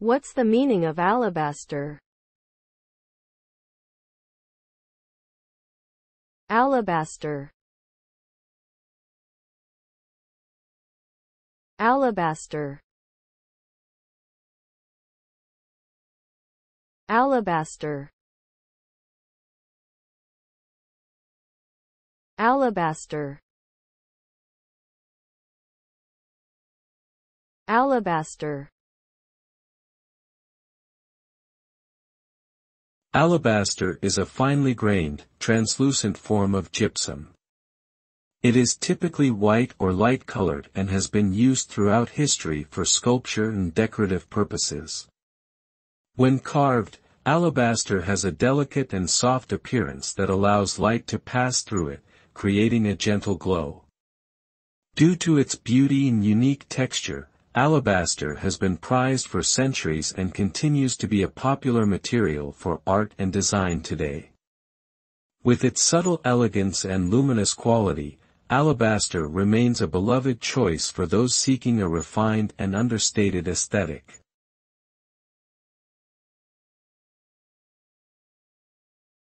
What's the meaning of alabaster? Alabaster. Alabaster. Alabaster. Alabaster. Alabaster. Alabaster is a finely grained, translucent form of gypsum. It is typically white or light-colored and has been used throughout history for sculpture and decorative purposes. When carved, alabaster has a delicate and soft appearance that allows light to pass through it, creating a gentle glow. Due to its beauty and unique texture, alabaster has been prized for centuries and continues to be a popular material for art and design today. With its subtle elegance and luminous quality, alabaster remains a beloved choice for those seeking a refined and understated aesthetic.